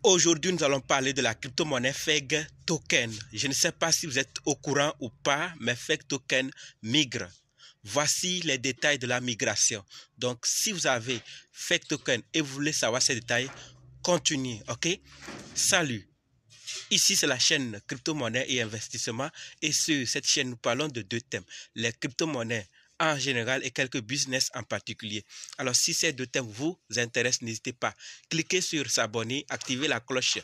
Aujourd'hui, nous allons parler de la crypto-monnaie FEG Token. Je ne sais pas si vous êtes au courant ou pas, mais FEG Token migre. Voici les détails de la migration. Donc, si vous avez FEG Token et vous voulez savoir ces détails, continuez, ok? Salut! Ici, c'est la chaîne crypto-monnaie et investissement. Et sur cette chaîne, nous parlons de deux thèmes. Les crypto-monnaies en général et quelques business en particulier. Alors, si ces deux thèmes vous intéressent, n'hésitez pas. Cliquez sur s'abonner, activez la cloche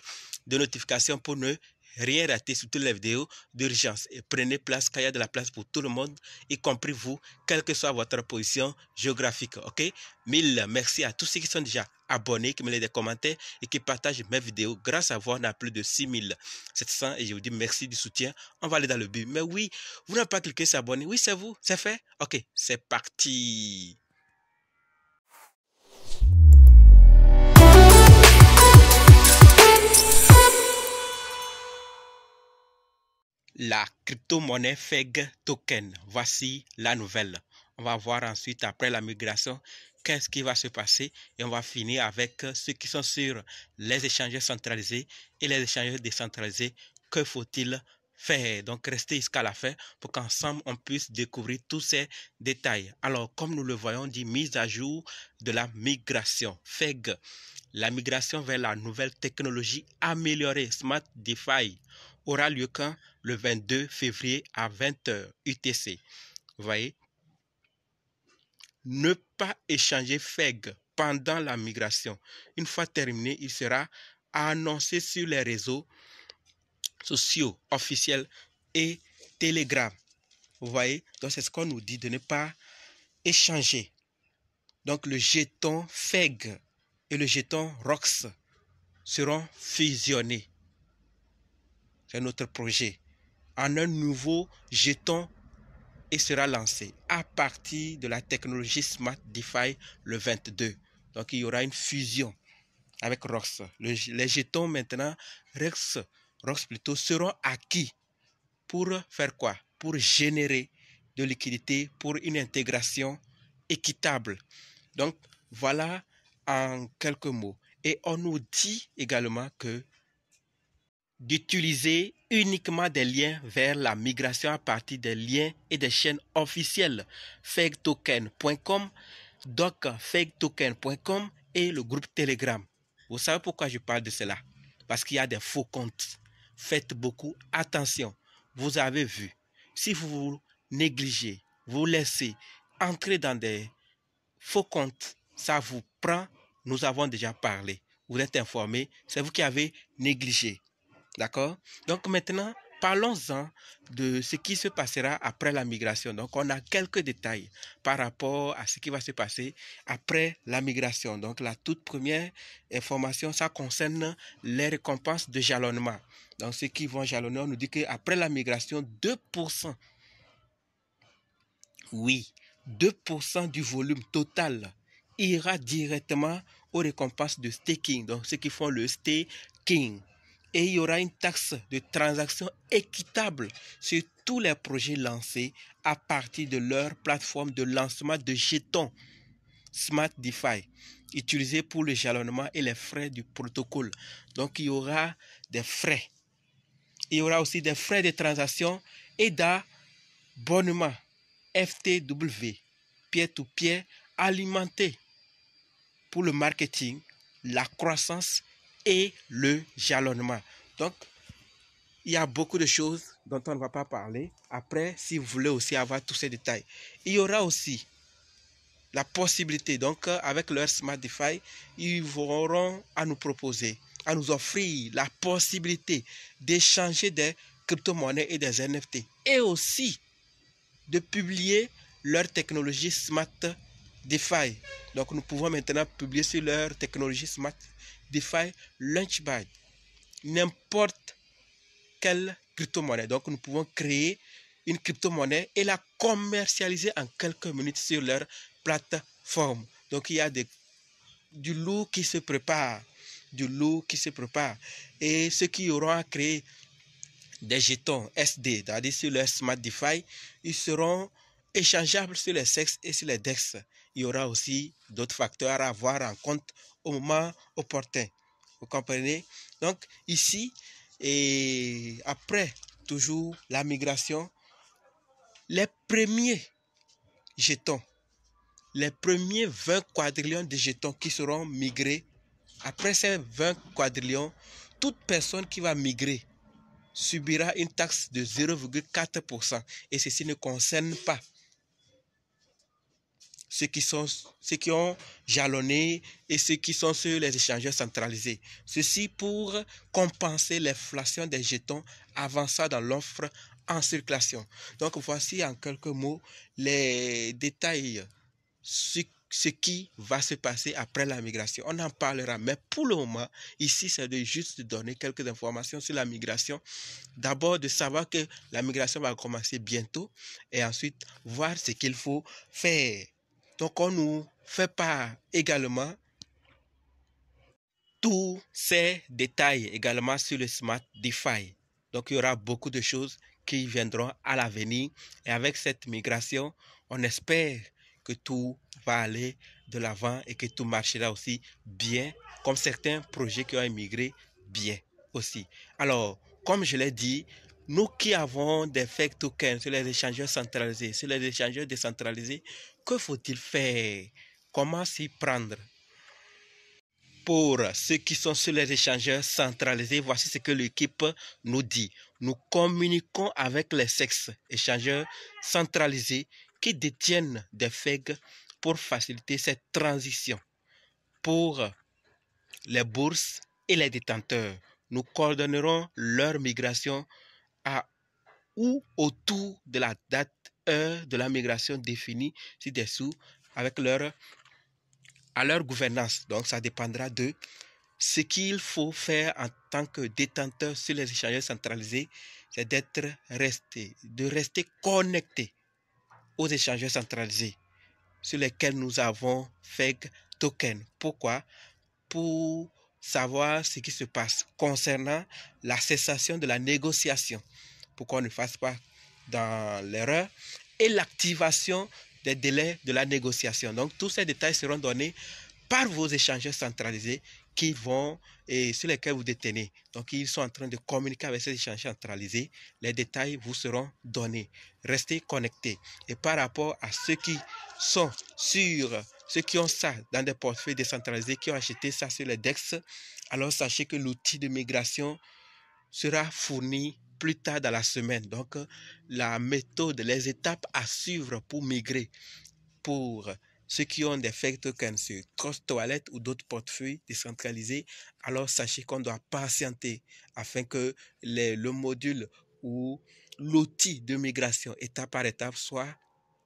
de notification pour ne rien rater sur toutes les vidéos d'urgence. Et prenez place, car il y a de la place pour tout le monde, y compris vous, quelle que soit votre position géographique. Ok? Mille merci à tous ceux qui sont déjà abonnés, qui me laissent des commentaires et qui partagent mes vidéos. Grâce à vous, on a plus de 6700 et je vous dis merci du soutien. On va aller dans le but. Mais oui, vous n'avez pas cliqué s'abonner. Oui, c'est vous. C'est fait? Ok, c'est parti. La crypto-monnaie FEG Token. Voici la nouvelle. On va voir ensuite, après la migration, qu'est-ce qui va se passer. Et on va finir avec ceux qui sont sur les échangeurs centralisés et les échangeurs décentralisés. Que faut-il faire? Donc, restez jusqu'à la fin pour qu'ensemble, on puisse découvrir tous ces détails. Alors, comme nous le voyons, dit mise à jour de la migration. FEG. La migration vers la nouvelle technologie améliorée Smart DeFi aura lieu quand? Le 22 février à 20h UTC. Vous voyez? Ne pas échanger FEG pendant la migration. Une fois terminé, il sera annoncé sur les réseaux sociaux officiels et Telegram. Vous voyez? Donc, c'est ce qu'on nous dit de ne pas échanger. Donc, le jeton FEG et le jeton ROX seront fusionnés. C'est notre projet. En un nouveau jeton et sera lancé à partir de la technologie Smart DeFi le 22. Donc, il y aura une fusion avec ROX. Les jetons maintenant, ROX plutôt, seront acquis pour faire quoi? Pour générer de liquidité, pour une intégration équitable. Donc, voilà en quelques mots. Et on nous dit également que d'utiliser uniquement des liens vers la migration à partir des liens et des chaînes officielles fegtoken.com, docfegtoken.com et le groupe Telegram. Vous savez pourquoi je parle de cela? Parce qu'il y a des faux comptes. Faites beaucoup attention. Vous avez vu, si vous négligez, vous laissez entrer dans des faux comptes, ça vous prend. Nous avons déjà parlé. Vous êtes informés, c'est vous qui avez négligé. D'accord? Donc maintenant, parlons-en de ce qui se passera après la migration. Donc on a quelques détails par rapport à ce qui va se passer après la migration. Donc la toute première information, ça concerne les récompenses de jalonnement. Donc ceux qui vont jalonner, on nous dit qu'après la migration, 2%, oui, 2% du volume total ira directement aux récompenses de staking. Donc ceux qui font le staking. Et il y aura une taxe de transaction équitable sur tous les projets lancés à partir de leur plateforme de lancement de jetons Smart DeFi, utilisés pour le jalonnement et les frais du protocole. Donc, il y aura des frais. Il y aura aussi des frais de transaction et d'abonnement FTW, peer-to-peer, alimenté pour le marketing, la croissance et le jalonnement. Donc, il y a beaucoup de choses dont on ne va pas parler. Après, si vous voulez aussi avoir tous ces détails, il y aura aussi la possibilité, donc avec leur Smart DeFi, ils auront à nous proposer, à nous offrir la possibilité d'échanger des crypto-monnaies et des NFT et aussi de publier leur technologie Smart DeFi. Donc, nous pouvons maintenant publier sur leur technologie Smart DeFi Launchpad n'importe quelle crypto-monnaie. Donc, nous pouvons créer une crypto-monnaie et la commercialiser en quelques minutes sur leur plateforme. Donc, il y a du lourd qui se prépare. Du lourd qui se prépare. Et ceux qui auront à créer des jetons SD, c'est-à-dire sur leur Smart DeFi, ils seront échangeables sur les CEX et sur les DEX. Il y aura aussi d'autres facteurs à avoir en compte au moment opportun. Vous comprenez? Donc ici, et après toujours la migration, les premiers jetons, les premiers 20 quadrillions de jetons qui seront migrés, après ces 20 quadrillions, toute personne qui va migrer subira une taxe de 0,4%. Et ceci ne concerne pas ceux qui ont jalonné et ceux qui sont sur les échangeurs centralisés. Ceci pour compenser l'inflation des jetons avançant dans l'offre en circulation. Donc voici en quelques mots les détails, ce qui va se passer après la migration. On en parlera, mais pour le moment, ici, c'est de juste donner quelques informations sur la migration. D'abord, de savoir que la migration va commencer bientôt et ensuite, voir ce qu'il faut faire. Donc, on nous fait part également tous ces détails également sur le Smart DeFi. Donc, il y aura beaucoup de choses qui viendront à l'avenir. Et avec cette migration, on espère que tout va aller de l'avant et que tout marchera aussi bien, comme certains projets qui ont immigré bien aussi. Alors, comme je l'ai dit, nous qui avons des fake tokens sur les échangeurs centralisés, sur les échangeurs décentralisés, que faut-il faire? Comment s'y prendre? Pour ceux qui sont sur les échangeurs centralisés, voici ce que l'équipe nous dit. Nous communiquons avec les sexes échangeurs centralisés qui détiennent des FEG pour faciliter cette transition. Pour les bourses et les détenteurs, nous coordonnerons leur migration à ou autour de la date heure de la migration définie ci-dessous avec leur gouvernance. Donc, ça dépendra de ce qu'il faut faire en tant que détenteur sur les échangeurs centralisés, c'est de rester connecté aux échangeurs centralisés sur lesquels nous avons FEG token. Pourquoi? Pour savoir ce qui se passe concernant la cessation de la négociation, pour qu'on ne fasse pas dans l'erreur, et l'activation des délais de la négociation. Donc, tous ces détails seront donnés par vos échangeurs centralisés qui vont et sur lesquels vous détenez. Donc, ils sont en train de communiquer avec ces échangeurs centralisés. Les détails vous seront donnés. Restez connectés. Et par rapport à ceux qui sont sur, ceux qui ont ça dans des portefeuilles décentralisés, qui ont acheté ça sur les DEX, alors sachez que l'outil de migration sera fourni plus tard dans la semaine. Donc, la méthode, les étapes à suivre pour migrer, pour ceux qui ont des fake tokens sur Trust Wallet ou d'autres portefeuilles décentralisés, alors sachez qu'on doit patienter afin que le module ou l'outil de migration étape par étape soit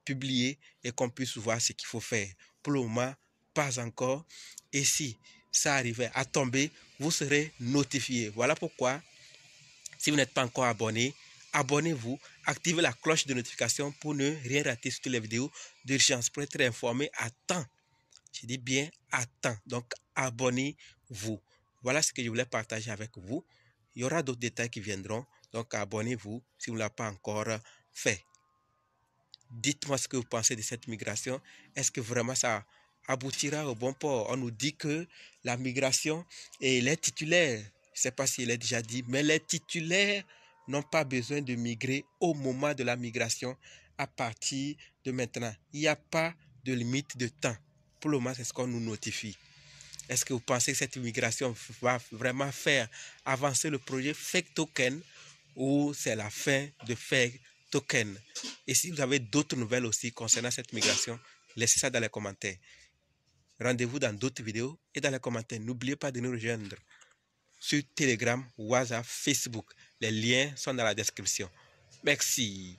publié et qu'on puisse voir ce qu'il faut faire. Pour le moment, pas encore. Et si ça arrivait à tomber, vous serez notifié. Voilà pourquoi, si vous n'êtes pas encore abonné, abonnez-vous, activez la cloche de notification pour ne rien rater sur les vidéos d'urgence, pour être informé à temps. Je dis bien à temps. Donc, abonnez-vous. Voilà ce que je voulais partager avec vous. Il y aura d'autres détails qui viendront. Donc, abonnez-vous si vous ne l'avez pas encore fait. Dites-moi ce que vous pensez de cette migration. Est-ce que vraiment ça aboutira au bon port? On nous dit que la migration et les titulaires, je ne sais pas s'il est déjà dit, mais les titulaires n'ont pas besoin de migrer au moment de la migration à partir de maintenant. Il n'y a pas de limite de temps. Pour le moment, c'est ce qu'on nous notifie. Est-ce que vous pensez que cette migration va vraiment faire avancer le projet Fake Token ou c'est la fin de Fake Token? Et si vous avez d'autres nouvelles aussi concernant cette migration, laissez ça dans les commentaires. Rendez-vous dans d'autres vidéos et dans les commentaires. N'oubliez pas de nous rejoindre sur Telegram, WhatsApp, Facebook. Les liens sont dans la description. Merci.